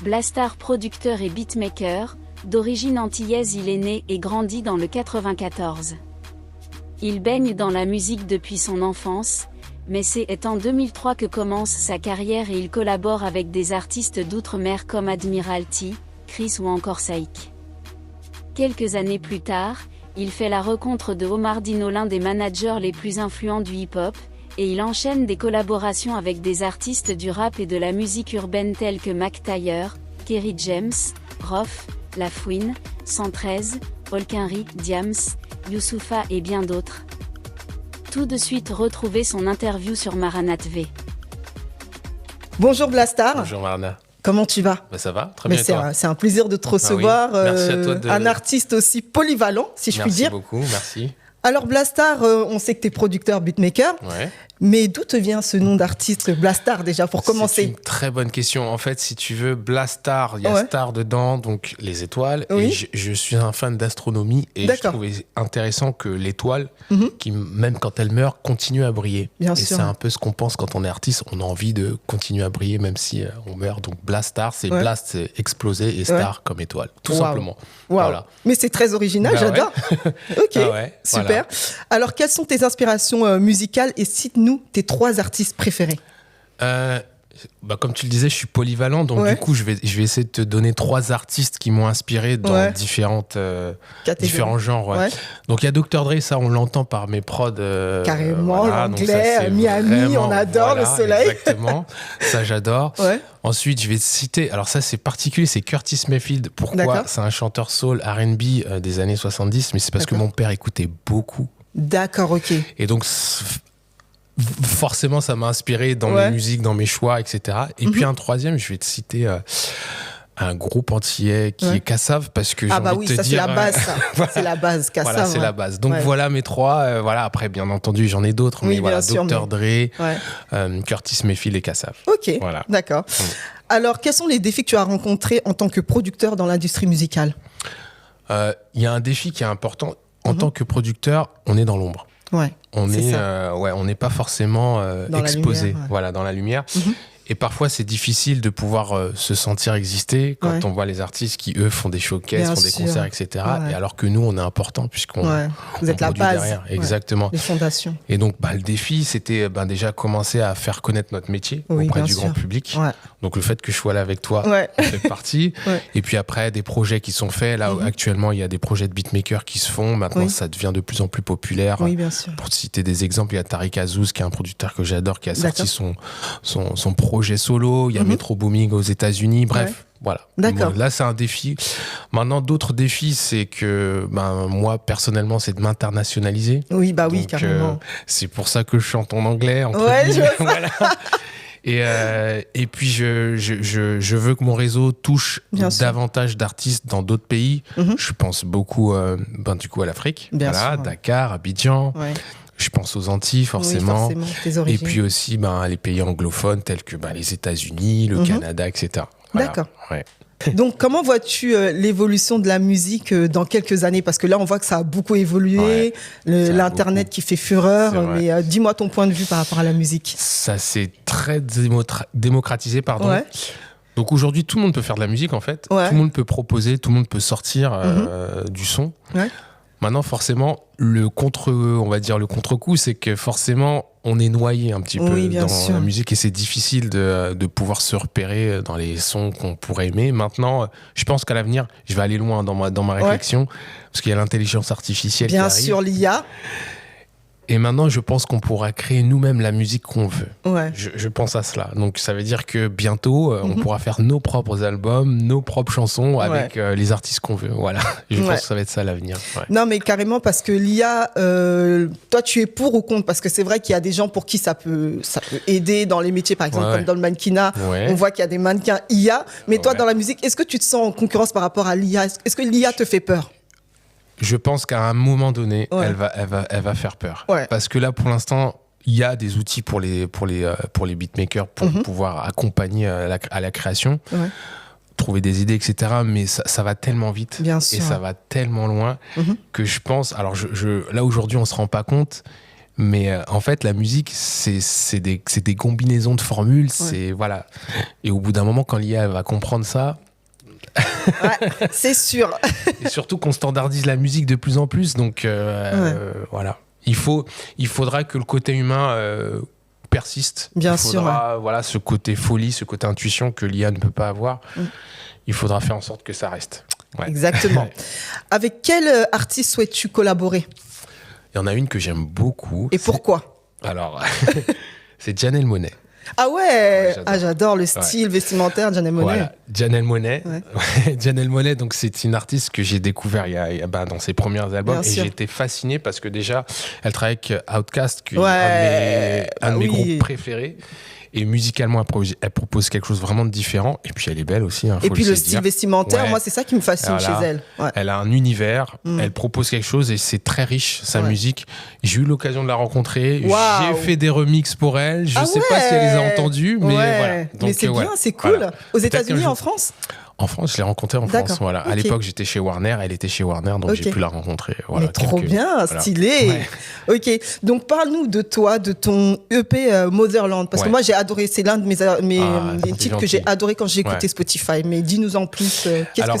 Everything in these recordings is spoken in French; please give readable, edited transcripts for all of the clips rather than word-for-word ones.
Blastar, producteur et beatmaker, d'origine antillaise, il est né et grandi dans le 94. Il baigne dans la musique depuis son enfance, mais c'est en 2003 que commence sa carrière et il collabore avec des artistes d'outre-mer comme Admiralty, Chris ou encore Saïk. Quelques années plus tard, il fait la rencontre de Omar Dino, l'un des managers les plus influents du hip-hop, et il enchaîne des collaborations avec des artistes du rap et de la musique urbaine tels que Mac Taylor, Kerry James, Rof, La Fouine, 113, Olkinry, Diams, Youssoupha et bien d'autres. Tout de suite retrouvez son interview sur Maranathe V. Bonjour Blastar. Bonjour Marana. Comment tu vas? Ça va, très bien. C'est un plaisir de te recevoir. Ah oui. Merci à toi un artiste aussi polyvalent, si je puis dire. Merci beaucoup, merci. Alors Blastar, on sait que tu es producteur, beatmaker. Ouais. Mais d'où te vient ce nom d'artiste Blastar déjà pour commencer? C'est une très bonne question. En fait, si tu veux, Blastar, il y a star dedans, donc les étoiles. Oui. Et je suis un fan d'astronomie et je trouvais intéressant que l'étoile, qui même quand elle meurt, continue à briller. Bien et sûr. c'est un peu ce qu'on pense quand on est artiste. On a envie de continuer à briller même si on meurt. Donc Blastar, c'est Blast, c'est exploser et star comme étoile, tout simplement. Wow. Voilà. Mais c'est très original, Bah j'adore. Ok, Ah ouais, super. voilà. Alors quelles sont tes inspirations musicales et cite-nous tes 3 artistes préférés? Comme tu le disais, je suis polyvalent, donc du coup, je vais essayer de te donner 3 artistes qui m'ont inspiré dans différents genres. Ouais. Ouais. Donc il y a Dr. Dre, ça on l'entend par mes prods. Carrément, voilà, donc ça, l'anglais, c'est Miami, vraiment, on adore le soleil. Exactement, ça j'adore. Ouais. Ensuite, je vais te citer, alors ça c'est particulier, c'est Curtis Mayfield. Pourquoi? D'accord. C'est un chanteur soul R&B des années 70, mais c'est parce que mon père écoutait beaucoup. D'accord, ok. Et donc forcément, ça m'a inspiré dans mes musiques, dans mes choix, etc. Et puis un troisième, je vais te citer un groupe antillais qui est Kassav, parce que j'ai envie de te dire... c'est la base, ça. Voilà. C'est la base, Kassav. Voilà, c'est la base. Donc voilà mes 3. Voilà, après, bien entendu, j'en ai d'autres, mais voilà, Dr. Dre, Curtis Mayfield et Kassav. Ok, voilà. D'accord. Alors, quels sont les défis que tu as rencontrés en tant que producteur dans l'industrie musicale? Il y a un défi qui est important. En tant que producteur, on est dans l'ombre. Ouais, on n'est pas forcément exposé, dans la lumière. Et parfois, c'est difficile de pouvoir se sentir exister quand on voit les artistes qui, eux, font des showcases, font des concerts, etc. Et alors que nous, on est important puisqu'on vous êtes la base derrière. Exactement. Les fondations. Et donc, le défi, c'était déjà commencer à faire connaître notre métier auprès du grand public. Ouais. Donc, le fait que je sois là avec toi en fait partie. Et puis après, des projets qui sont faits. Là, actuellement, il y a des projets de beatmakers qui se font. Maintenant, ça devient de plus en plus populaire. Oui, bien sûr. Pour te citer des exemples, il y a Tariq Azouz, qui est un producteur que j'adore, qui a sorti son projet solo. Il y a Metro Booming aux États-Unis. Bref, voilà. D'accord. Là, c'est un défi. Maintenant, d'autres défis, c'est que moi, personnellement, c'est de m'internationaliser. Oui, Donc, carrément. c'est pour ça que je chante en anglais. Voilà. Et puis, je veux que mon réseau touche davantage d'artistes dans d'autres pays. Je pense beaucoup du coup à l'Afrique. Dakar, Abidjan. Ouais. Je pense aux Antilles, forcément. Tes origines. Et puis aussi les pays anglophones tels que les États-Unis, le Canada, etc. Voilà. D'accord. Ouais. Donc, comment vois-tu l'évolution de la musique dans quelques années? Parce que là, on voit que ça a beaucoup évolué, l'Internet qui fait fureur. Mais dis-moi ton point de vue par rapport à la musique. Ça s'est très démocratisé, pardon. Ouais. Donc aujourd'hui, tout le monde peut faire de la musique, en fait. Ouais. Tout le monde peut proposer, tout le monde peut sortir du son. Ouais. Maintenant, forcément, le contre-coup, c'est que forcément, on est noyé un petit peu dans la musique et c'est difficile de pouvoir se repérer dans les sons qu'on pourrait aimer. Maintenant, je pense qu'à l'avenir, je vais aller loin dans ma réflexion parce qu'il y a l'intelligence artificielle qui arrive. Bien sûr, l'IA. Et maintenant, je pense qu'on pourra créer nous-mêmes la musique qu'on veut. Ouais. Je pense à cela. Donc, ça veut dire que bientôt, on pourra faire nos propres albums, nos propres chansons avec les artistes qu'on veut. Voilà. Je pense que ça va être ça l'avenir. Ouais. Non, mais carrément, parce que l'IA, toi, tu es pour ou contre? Parce que c'est vrai qu'il y a des gens pour qui ça peut aider dans les métiers, par exemple, comme dans le mannequinat. Ouais. On voit qu'il y a des mannequins IA. Mais toi, dans la musique, est-ce que tu te sens en concurrence par rapport à l'IA? Est-ce que l'IA te fait peur? Je pense qu'à un moment donné, elle va faire peur. Ouais. Parce que là, pour l'instant, il y a des outils pour les beatmakers pour pouvoir accompagner à la création, trouver des idées, etc. Mais ça va tellement vite et ça va tellement loin que je pense... Alors, là, aujourd'hui, on ne se rend pas compte, Mais en fait, la musique, c'est des combinaisons de formules. C'est, voilà. Et au bout d'un moment, quand l'IA va comprendre ça... c'est sûr. Et surtout qu'on standardise la musique de plus en plus. Donc, voilà. Il faudra que le côté humain... persiste. Bien sûr. Voilà, ce côté folie, ce côté intuition que l'IA ne peut pas avoir. Il faudra faire en sorte que ça reste. Exactement. Avec quel artiste souhaites-tu collaborer? Il y en a une que j'aime beaucoup. Et pourquoi? Alors, c'est Janelle Monáe. Ah ouais, j'adore le style vestimentaire de Janelle Monáe. Voilà, Janelle Monáe. Janelle Monáe, donc c'est une artiste que j'ai découvert dans ses premiers albums. Bien et j'ai été fasciné parce que déjà, elle travaille avec Outkast, qui est un de mes groupes préférés. Et musicalement, elle propose quelque chose vraiment de différent. Et puis, elle est belle aussi. Et puis, le style vestimentaire, moi, c'est ça qui me fascine chez elle. Elle a un univers, elle propose quelque chose et c'est très riche, sa musique. J'ai eu l'occasion de la rencontrer. J'ai fait des remixes pour elle. Je ne sais pas si elle les a entendus, mais voilà. Donc, mais c'est bien, c'est cool. Voilà. Aux États-Unis, en France? En France, je l'ai rencontrée en France. Voilà. À l'époque, j'étais chez Warner, elle était chez Warner, donc j'ai pu la rencontrer. Voilà, mais trop bien, stylé. Ok, donc parle-nous de toi, de ton EP Motherland, parce que moi j'ai adoré, c'est l'un de mes titres que j'ai adoré quand j'ai écouté Spotify. Mais dis-nous en plus.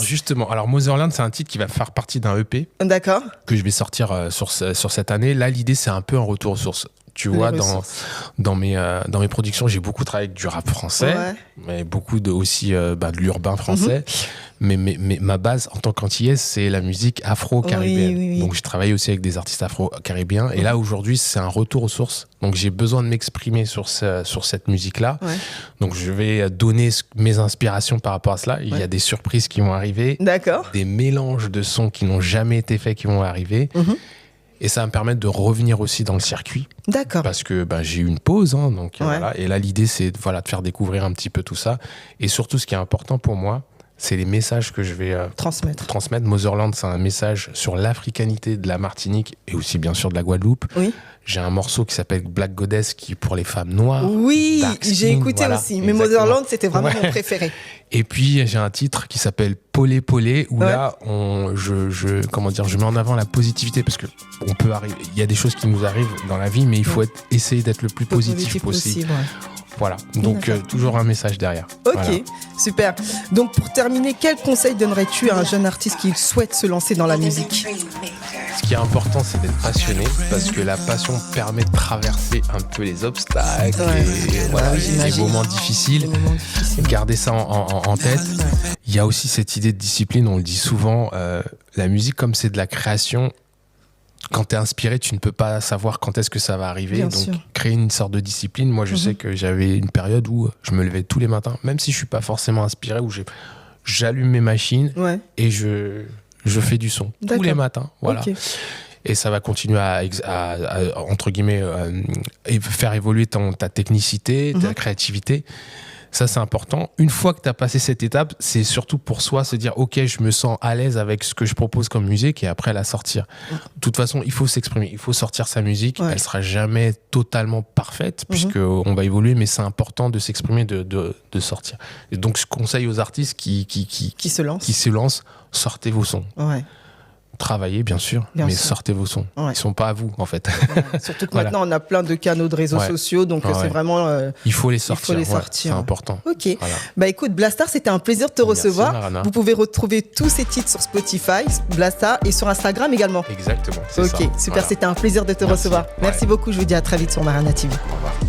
Justement, Motherland, c'est un titre qui va faire partie d'un EP. D'accord. Que je vais sortir sur cette année. Là, l'idée, c'est un peu un retour aux sources. Tu vois, dans mes productions, j'ai beaucoup travaillé avec du rap français, mais beaucoup aussi de l'urbain français. Mais ma base en tant qu'antillaise, c'est la musique afro-caribéenne. Donc, j'ai travaillé aussi avec des artistes afro-caribéens. Et là, aujourd'hui, c'est un retour aux sources. Donc, j'ai besoin de m'exprimer sur cette musique-là. Donc, je vais donner mes inspirations par rapport à cela. Il y a des surprises qui vont arriver. D'accord. Des mélanges de sons qui n'ont jamais été faits qui vont arriver. Et ça va me permettre de revenir aussi dans le circuit. D'accord. Parce que j'ai eu une pause. Donc, voilà. Et là, l'idée, c'est de faire découvrir un petit peu tout ça. Et surtout, ce qui est important pour moi, c'est les messages que je vais transmettre. Motherland, c'est un message sur l'africanité de la Martinique et aussi, bien sûr, de la Guadeloupe. Oui. J'ai un morceau qui s'appelle Black Goddess, qui est pour les femmes noires. Oui, j'ai écouté aussi. Mais Motherland, c'était vraiment mon préféré. Et puis, j'ai un titre qui s'appelle Polé Polé, où là, je mets en avant la positivité, parce que on peut arriver. Il y a des choses qui nous arrivent dans la vie, mais il faut essayer d'être le plus positif possible. Voilà, donc toujours un message derrière. Ok, super. Donc pour terminer, quel conseil donnerais-tu à un jeune artiste qui souhaite se lancer dans la musique? Ce qui est important, c'est d'être passionné, parce que la passion permet de traverser un peu les obstacles et les moments difficiles. Garder ça en tête. Il y a aussi cette idée de discipline, on le dit souvent, la musique, comme c'est de la création, quand tu es inspiré, tu ne peux pas savoir quand est-ce que ça va arriver. Bien donc, sûr. Créer une sorte de discipline. Moi, je sais que j'avais une période où je me levais tous les matins, même si je suis pas forcément inspiré, où j'allume mes machines et je fais du son tous les matins. Voilà. Okay. Et ça va continuer à entre guillemets, faire évoluer ta technicité, ta créativité. Ça, c'est important. Une fois que tu as passé cette étape, c'est surtout pour soi se dire « Ok, je me sens à l'aise avec ce que je propose comme musique » et après la sortir. De toute façon, il faut s'exprimer, il faut sortir sa musique. Elle sera jamais totalement parfaite puisqu'on va évoluer, mais c'est important de s'exprimer, de sortir. Et donc, je conseille aux artistes qui se lancent, sortez vos sons. Travaillez, bien sûr, mais sortez vos sons. Ils ne sont pas à vous, en fait. Surtout que maintenant, on a plein de canaux de réseaux sociaux, donc c'est vraiment... il faut les sortir, c'est important. Ok. Voilà. Bah écoute, Blastar, c'était un plaisir de te recevoir. Marana. Vous pouvez retrouver tous ces titres sur Spotify, Blastar, et sur Instagram également. Exactement, c'est ça. Ok, super, c'était un plaisir de te recevoir. Merci beaucoup, je vous dis à très vite sur Marana TV. Au revoir.